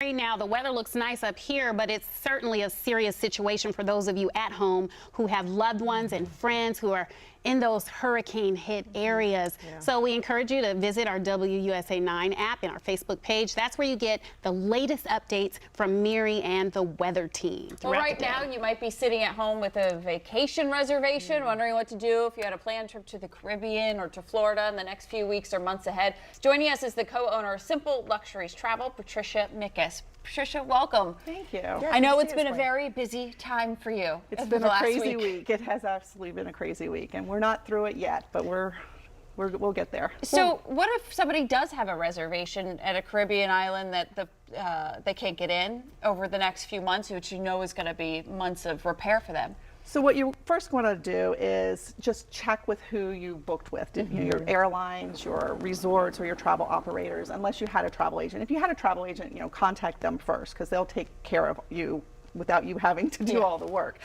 Right now, the weather looks nice up here, but it's certainly a serious situation for those of you at home who have loved ones and friends who are in those hurricane-hit areas. Yeah. So we encourage you to visit our WUSA 9 app and our Facebook page. That's where you get the latest updates from Miri and the weather team. Well, right now, you might be sitting at home with a vacation reservation, wondering what to do if you had a planned trip to the Caribbean or to Florida in the next few weeks or months ahead. Joining us is the co-owner of Simple Luxuries Travel, Patricia Mickus. Patricia, welcome. Thank you. I know it's been a very busy time for you. It's been a crazy week. It has absolutely been a crazy week, and we're not through it yet, but we'll get there. So what if somebody does have a reservation at a Caribbean island that they can't get in over the next few months, which you know is going to be months of repair for them? So what you first want to do is just check with who you booked with, your airlines, your resorts, or your travel operators, unless you had a travel agent. If you had a travel agent, contact them first, because they'll take care of you without you having to do all the work.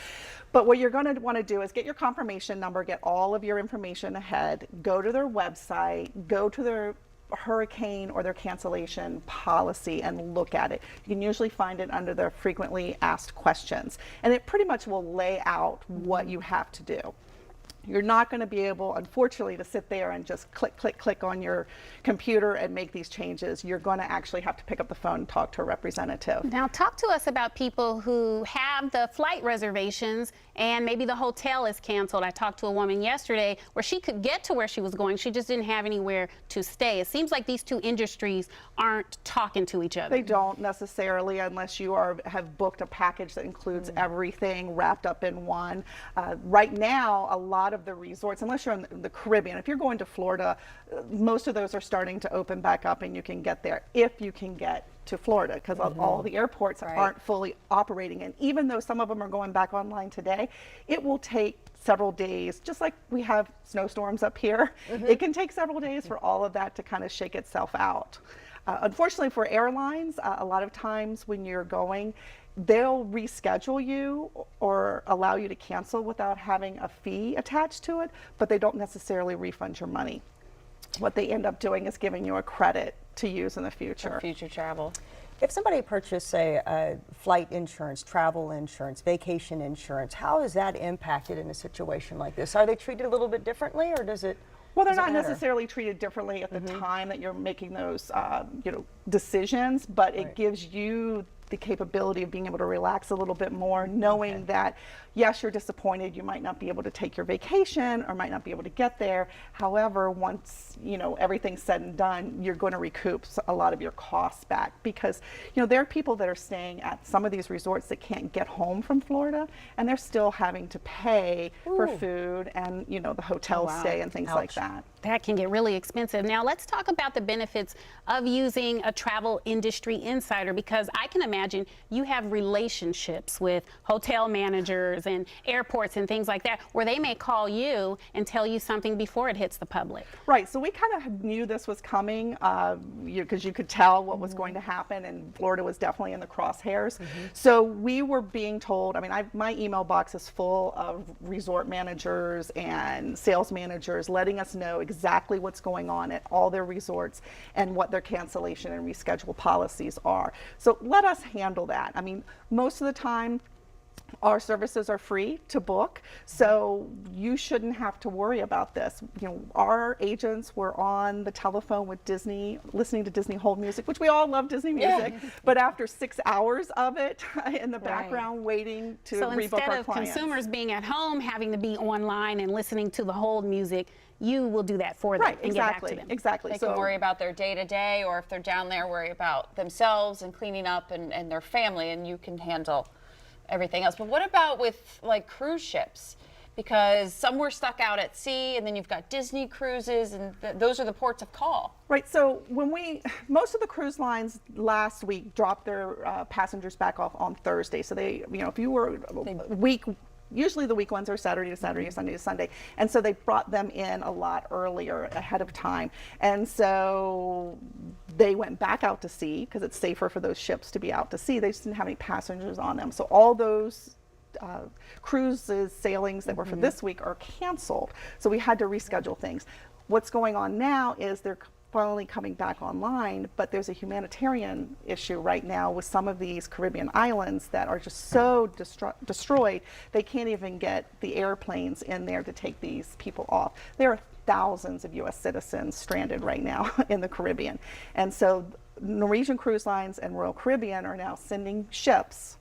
But what you're going to want to do is get your confirmation number, get all of your information ahead, go to their website, go to their hurricane or their cancellation policy and look at it. You can usually find it under the frequently asked questions, and it pretty much will lay out what you have to do. You're not going to be able, unfortunately, to sit there and just click, click, click on your computer and make these changes. You're going to actually have to pick up the phone and talk to a representative. Now, talk to us about people who have the flight reservations and maybe the hotel is canceled. I talked to a woman yesterday where she could get to where she was going. She just didn't have anywhere to stay. It seems like these two industries aren't talking to each other. They don't necessarily, unless you have booked a package that includes everything wrapped up in one. Right now, a lot of the resorts, unless you're in the Caribbean, if you're going to Florida, most of those are starting to open back up and you can get there if you can get to Florida, because all the airports aren't fully operating. And even though some of them are going back online today, it will take several days, just like we have snowstorms up here. It can take several days for all of that to kind of shake itself out. Unfortunately for airlines, a lot of times when you're going, they'll reschedule you or allow you to cancel without having a fee attached to it, but they don't necessarily refund your money. What they end up doing is giving you a credit to use in the future. For future travel. If somebody purchased, say, flight insurance, travel insurance, vacation insurance, how is that impacted in a situation like this? Are they treated a little bit differently, or does it? Well, they're not necessarily treated differently at the time that you're making those, decisions, but it gives you the capability of being able to relax a little bit more, knowing that, yes, you're disappointed, you might not be able to take your vacation or might not be able to get there. However, once, everything's said and done, you're going to recoup a lot of your costs back, because, there are people that are staying at some of these resorts that can't get home from Florida, and they're still having to pay for food and, the hotel stay and things like that. That can get really expensive. Now, let's talk about the benefits of using a travel industry insider, because I can imagine you have relationships with hotel managers and airports and things like that, where they may call you and tell you something before it hits the public. Right. So we kind of knew this was coming, because you could tell what was going to happen, and Florida was definitely in the crosshairs. So we were being told, my email box is full of resort managers and sales managers letting us know exactly what's going on at all their resorts and what their cancellation and reschedule policies are. So let us handle that. Most of the time, our services are free to book, so you shouldn't have to worry about this. Our agents were on the telephone with Disney, listening to Disney hold music, which we all love Disney music, but after 6 hours of it in the background waiting to rebook our clients. So instead of consumers being at home having to be online and listening to the hold music, you will do that for them and get back to them. Exactly. They can worry about their day-to-day, or if they're down there, worry about themselves and cleaning up and their family, and you can handle everything else. But what about with cruise ships? Because some were stuck out at sea, and then you've got Disney cruises, and those are the ports of call. Right. So most of the cruise lines last week dropped their passengers back off on Thursday. So they, if you were usually the week ones are Saturday to Saturday, Sunday to Sunday. And so they brought them in a lot earlier ahead of time. And so they went back out to sea because it's safer for those ships to be out to sea. They just didn't have any passengers on them. So all those cruises, sailings that were for this week are canceled. So we had to reschedule things. What's going on now is they're finally coming back online, but there's a humanitarian issue right now with some of these Caribbean islands that are just so destroyed, they can't even get the airplanes in there to take these people off. There are thousands of U.S. citizens stranded right now in the Caribbean. And so Norwegian Cruise Lines and Royal Caribbean are now sending ships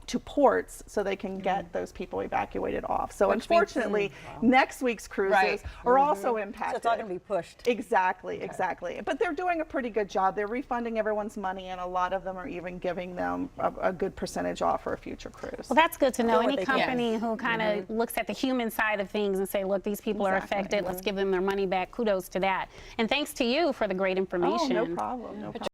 to ports so they can get those people evacuated off. So unfortunately, next week's cruises are also impacted. So it's all going to be pushed. Exactly, exactly. But they're doing a pretty good job. They're refunding everyone's money, and a lot of them are even giving them a good percentage off for a future cruise. Well, that's good to know. what Any they can. company who kind of looks at the human side of things and say, look, these people are affected, let's give them their money back. Kudos to that. And thanks to you for the great information. Oh, no problem. No problem.